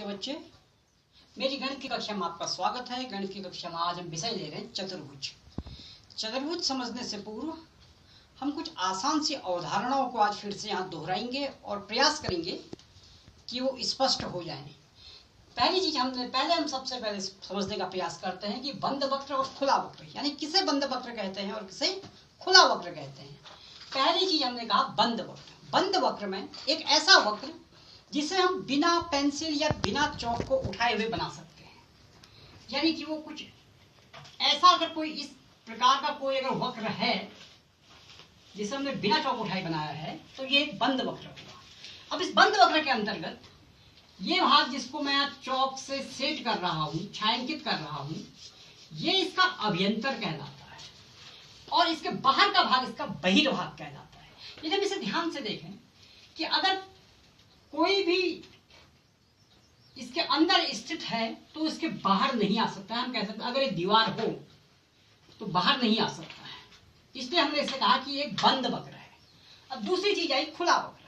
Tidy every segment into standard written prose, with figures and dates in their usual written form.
के बच्चे, मेरी गणित की कक्षा में आपका स्वागत है। गणित की कक्षा में आज हम विषय ले रहे हैं चतुर्भुज। चतुर्भुज समझने से पूर्व हम कुछ आसान सी अवधारणाओं को आज फिर से यहाँ दोहराएंगे और प्रयास करेंगे कि वो स्पष्ट हो जाए। पहली चीज हम सबसे पहले समझने का प्रयास करते हैं कि बंद वक्र और खुला वक्र, यानी किसे बंद वक्र कहते हैं और किसे खुला वक्र कहते हैं। पहली चीज हमने कहा बंद वक्र। बंद वक्र में एक ऐसा वक्र जिसे हम बिना पेंसिल या बिना चौक को उठाए हुए बना सकते हैं, यानी कि वो कुछ ऐसा, अगर कोई इस प्रकार का कोई अगर वक्र है जिसे हमने बिना चौक उठाए बनाया है तो ये एक बंद वक्र होगा। अब इस बंद वक्र के अंतर्गत ये भाग जिसको मैं चौक से सेट कर रहा हूं, छायांकित कर रहा हूं, ये इसका अभ्यंतर कहलाता है और इसके बाहर का भाग इसका बहिर्भाग कहलाता है। यदि हम इसे ध्यान से देखें कि अगर कोई भी इसके अंदर स्थित है तो इसके बाहर नहीं आ सकता है। हम कह सकते हैं अगर ये दीवार हो तो बाहर नहीं आ सकता है, इसलिए हमने इसे कहा कि एक बंद वक्र है। अब दूसरी चीज आई खुला वक्र।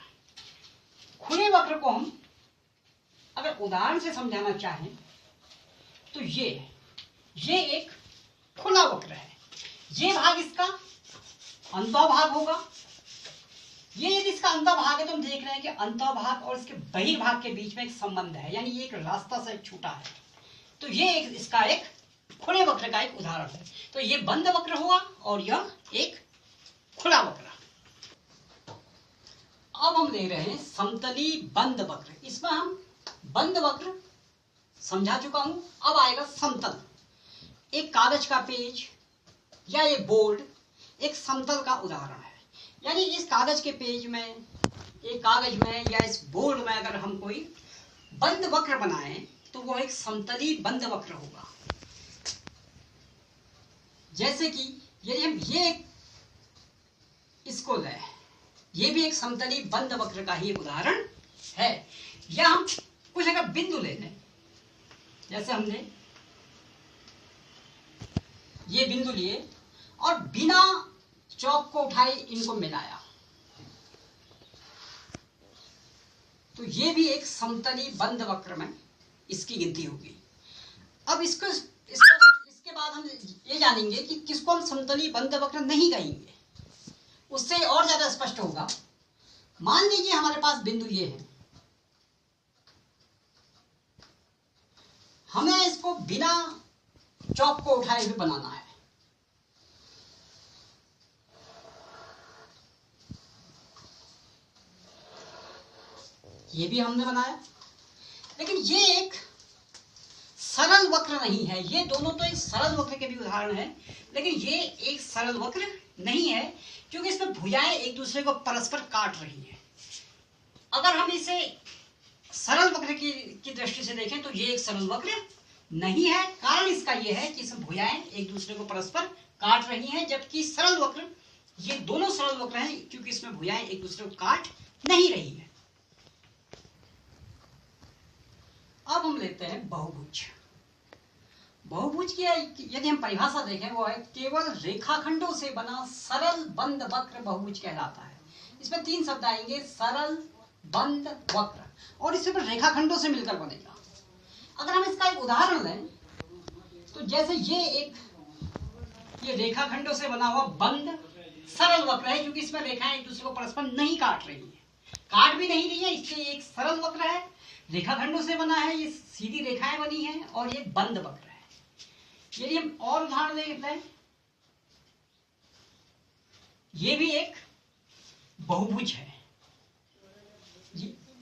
खुले वक्र को हम अगर उदाहरण से समझाना चाहें तो ये एक खुला वक्र है। ये भाग इसका अंतःभाग होगा। ये यदि इसका अंतःभाग है तो हम देख रहे हैं कि अंतःभाग और इसके बहिर्भाग के बीच में एक संबंध है, यानी ये एक रास्ता से छूटा है। तो ये इसका एक खुले वक्र का एक उदाहरण है। तो ये बंद वक्र हुआ और यह एक खुला वक्र। अब हम ले रहे हैं समतली बंद वक्र। इसमें हम बंद वक्र समझा चुका हूं, अब आएगा समतल। एक कागज का पेज या एक बोर्ड एक समतल का उदाहरण है। यानी इस कागज के पेज में, एक कागज में या इस बोर्ड में अगर हम कोई बंद वक्र बनाएं तो वो एक समतली बंद वक्र होगा। जैसे कि यदि हम इसको लें, ये भी एक समतली बंद वक्र का ही उदाहरण है। या हम कुछ अगर बिंदु ले लें, जैसे हमने ये बिंदु लिए और बिना चौक को उठाए इनको मिलाया, तो ये भी एक समतली बंद वक्र में इसकी गिनती होगी। अब इसके बाद हम ये जानेंगे कि किसको हम समतली बंद वक्र नहीं कहेंगे, उससे और ज्यादा स्पष्ट होगा। मान लीजिए हमारे पास बिंदु ये है, हमें इसको बिना चौक को उठाए हुए बनाना है। ये भी हमने बनाया, लेकिन ये एक सरल वक्र नहीं है। ये दोनों तो एक सरल वक्र के भी उदाहरण है, लेकिन ये एक सरल वक्र नहीं है क्योंकि इसमें भुजाएं एक दूसरे को परस्पर काट रही हैं। अगर हम इसे सरल वक्र की दृष्टि से देखें तो ये एक सरल वक्र नहीं है। कारण इसका ये है कि इसमें भुजाएं एक दूसरे को परस्पर काट रही हैं, जबकि सरल वक्र, ये दोनों सरल वक्र हैं क्योंकि इसमें भुजाएं एक दूसरे को काट नहीं रही है। अब हम लेते हैं बहुभुज। बहुभुज की यदि हम परिभाषा देखें वो है केवल रेखाखंडों से बना सरल बंद वक्र बहुभुज कहलाता है। इसमें तीन शब्द आएंगे, सरल, बंद, वक्र, और इससे रेखाखंडों से मिलकर बनेगा। अगर हम इसका एक उदाहरण लें तो जैसे ये रेखाखंडों से बना हुआ बंद सरल वक्र है क्योंकि इसमें रेखाएं एक दूसरे को परस्पर नहीं काट रही है, काट भी नहीं रही है, इसलिए एक सरल वक्र है। रेखाखंडों से बना है, ये सीधी रेखाएं बनी हैं और ये बंद वक्र है। यदि हम और उदाहरण लेते हैं, ये भी एक बहुभुज है।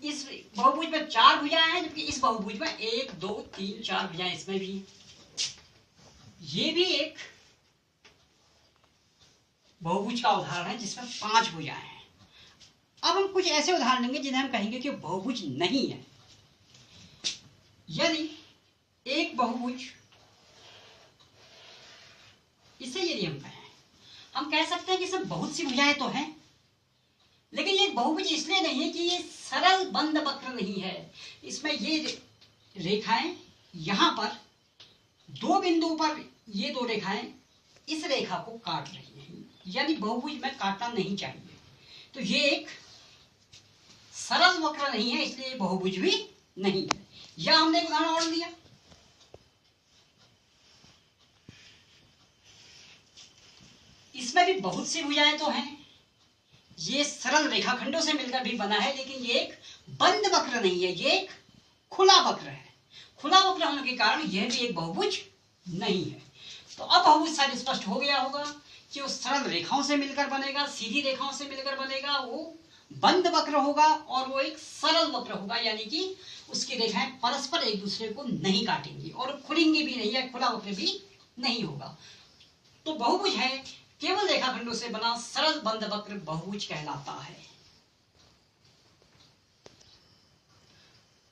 इस बहुभुज में चार भुजाएं हैं, जबकि इस बहुभुज में 1, 2, 3, 4 भुजाएं इसमें भी। ये भी एक बहुभुज का उदाहरण है जिसमें 5 भुजाएं हैं। अब हम कुछ ऐसे उदाहरण लेंगे जिन्हें हम कहेंगे कि बहुभुज नहीं है। यदि एक बहुभुज, इसे यदि हम कह सकते हैं कि इसमें बहुत सी भुजाएं तो हैं, लेकिन ये बहुभुज इसलिए नहीं है कि ये सरल बंद वक्र नहीं है। इसमें ये रेखाएं यहां पर दो बिंदुओं पर, ये दो रेखाएं इस रेखा को काट रही हैं, यानी बहुभुज में काटना नहीं चाहिए। तो ये एक सरल वक्र नहीं है, इसलिए बहुभुज भी नहीं है। या हमने एक उदाहरण और लिया, इसमें भी बहुत सी भुजाएं तो हैं। ये सरल रेखाखंडों से मिलकर भी बना है, लेकिन ये एक बंद वक्र नहीं है, ये एक खुला वक्र है। खुला वक्र होने के कारण यह भी एक बहुभुज नहीं है। तो अब बहुभुज शायद स्पष्ट हो गया होगा कि वो सरल रेखाओं से मिलकर बनेगा, सीधी रेखाओं से मिलकर बनेगा, वो बंद वक्र होगा और वो एक सरल वक्र होगा, यानी कि उसकी रेखाएं परस्पर एक दूसरे को नहीं काटेंगी और खुलेंगी भी नहीं, या खुला वक्र भी नहीं होगा। तो बहुभुज है केवल रेखाखंडों से बना सरल बंद वक्र बहुभुज कहलाता है।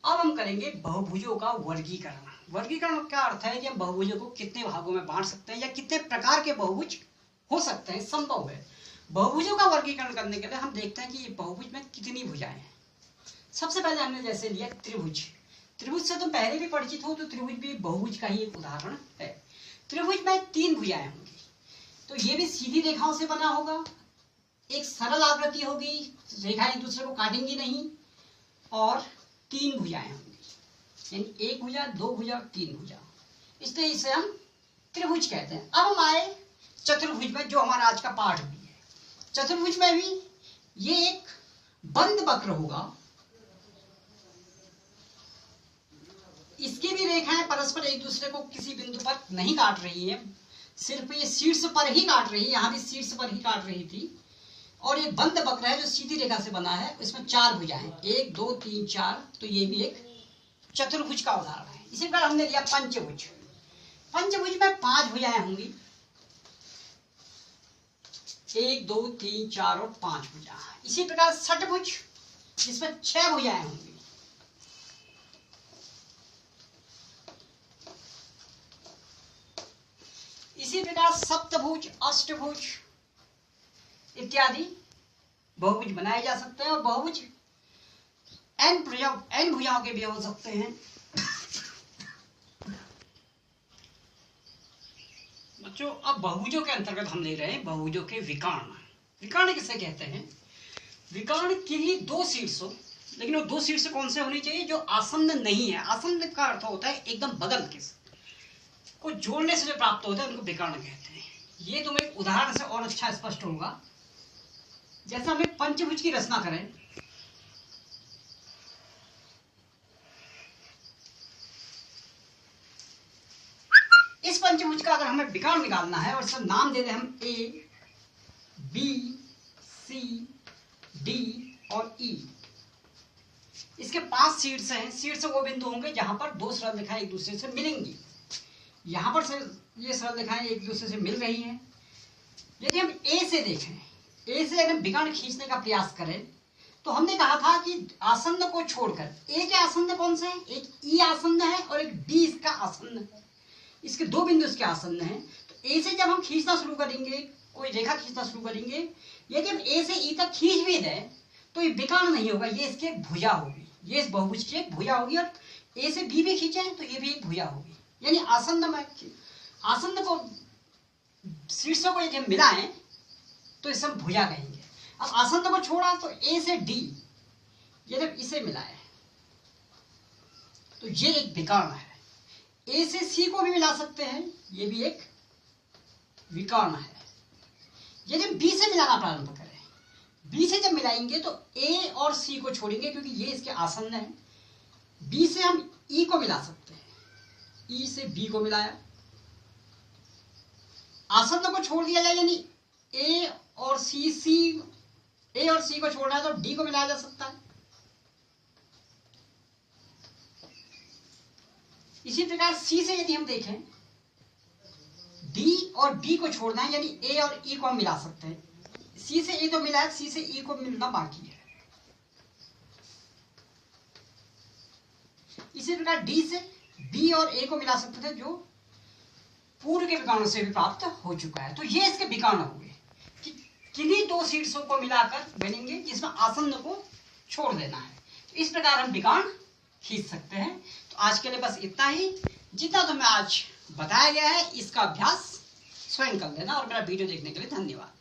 अब हम करेंगे बहुभुजों का वर्गीकरण। वर्गीकरण का अर्थ है कि हम बहुभुजों को कितने भागों में बांट सकते हैं या कितने प्रकार के बहुभुज हो सकते हैं, संभव है। बहुभुजों का वर्गीकरण करने के लिए हम देखते हैं कि बहुभुज में कितनी भुजाएं हैं। सबसे पहले हमने जैसे लिया त्रिभुज। त्रिभुज से तुम पहले भी परिचित हो, तो त्रिभुज भी बहुभुज का ही एक उदाहरण है। त्रिभुज में 3 भुजाएं होंगी, तो ये भी सीधी रेखाओं से बना होगा, एक सरल आकृति होगी, रेखा एक दूसरे को काटेंगी नहीं, और 3 भुजाएं होंगी, यानी 1 भुजा, 2 भुजा और 3 भुजा, इसलिए इसे हम त्रिभुज कहते हैं। अब हम आए चतुर्भुज में, जो हमारा आज का पाठ भी है। चतुर्भुज में भी ये एक बंद वक्र होगा, इसकी भी रेखाएं परस्पर एक दूसरे को किसी बिंदु पर नहीं काट रही है, सिर्फ ये शीर्ष पर ही काट रही है, यहां भी शीर्ष पर ही काट रही थी। और ये बंद वक्र है जो सीधी रेखा से बना है, इसमें 4 भुजाएं, 1 2 3 4, तो ये भी एक चतुर्भुज का उदाहरण है। इसी प्रकार हमने लिया पंचभुज। पंचभुज में 5 भुजाएं होंगी, 1 2 3 4 और 5 भुजा। इसी प्रकार षटभुज, जिसमें 6 भुजाएं होंगी, इसी प्रकार सप्तभुज, अष्टभुज इत्यादि बहुभुज बनाए जा सकते हैं। और बहुभुज n भुजाओं के भी हो सकते हैं। बच्चों, अब बहुभुजों के अंतर्गत हम ले रहे हैं बहुभुजों के विकर्ण। विकर्ण किसे कहते हैं? विकर्ण किन्हीं 2 शीर्षों, लेकिन वो 2 शीर्ष कौन से होनी चाहिए? जो आसन्न नहीं है। आसन्न का अर्थ होता है एकदम बगल के को जोड़ने से जो प्राप्त होता है उनको विकर्ण कहते हैं। ये तुम्हें एक उदाहरण से और अच्छा स्पष्ट होगा। जैसा हमें पंचभुज की रचना करें, इस पंचभुज का अगर हमें विकर्ण निकालना है और इसका नाम दे दें हम ए, बी, सी, डी और ई। इसके 5 शीर्ष हैं। शीर्ष वो बिंदु होंगे जहां पर 2 सरल रेखाएं एक दूसरे से मिलेंगी। यहां पर से ये सरल रेखाएं एक दूसरे से मिल रही हैं। यदि हम ए से देखें, ए से अगर विकर्ण खींचने का प्रयास करें, तो हमने कहा था कि आसन्न को छोड़कर ए के आसन्न कौन से हैं? एक ई आसन्न है और एक डी इसका आसन्न है। इसके 2 बिंदु इसके आसन्न हैं। तो ए से जब हम खींचना शुरू करेंगे, कोई रेखा खींचना शुरू करेंगे, यदि हम ए से ई तक खींच भी दें तो ये विकर्ण नहीं होगा, ये इसकी एक भुजा होगी। ये इस बहुभुज की एक भुजा होगी। और ए से बी भी खींचे तो ये भी एक भुजा होगी। यानी आसन्न में आसन्न को शीर्षों को यदि हम मिलाएं तो इसे हम भुजा कहेंगे। अब आसन्न को छोड़ा तो ए से डी, यदि इसे मिलाएं तो ये एक विकर्ण है। ए से सी को भी मिला सकते हैं, ये भी एक विकर्ण है। यदि हम बी से मिलाना प्रारंभ करें, बी से जब मिलाएंगे तो ए और सी को छोड़ेंगे क्योंकि ये इसके आसन्न है। बी से हम ई को मिला सकते हैं, ई से बी को मिलाया, आसन्न को छोड़ दिया जाए, यानी ए और सी को छोड़ना है तो डी को मिलाया जा सकता है। इसी प्रकार सी से यदि हम देखें, डी और बी को छोड़ना है, यानी ए और ई को हम मिला सकते हैं। सी से ए तो मिला है, सी से ई को मिलना बाकी है। इसी प्रकार डी से बी और ए को मिला सकते थे, जो पूर्व के विकर्णों से भी प्राप्त हो चुका है। तो ये इसके विकर्ण हुए कि किन्हीं 2 शीर्षों को मिलाकर बनेंगे जिसमें आसन्न को छोड़ देना है। तो इस प्रकार हम विकर्ण खींच सकते हैं। तो आज के लिए बस इतना ही। जितना तुम्हें आज बताया गया है इसका अभ्यास स्वयं कर लेना। और मेरा वीडियो देखने के लिए धन्यवाद।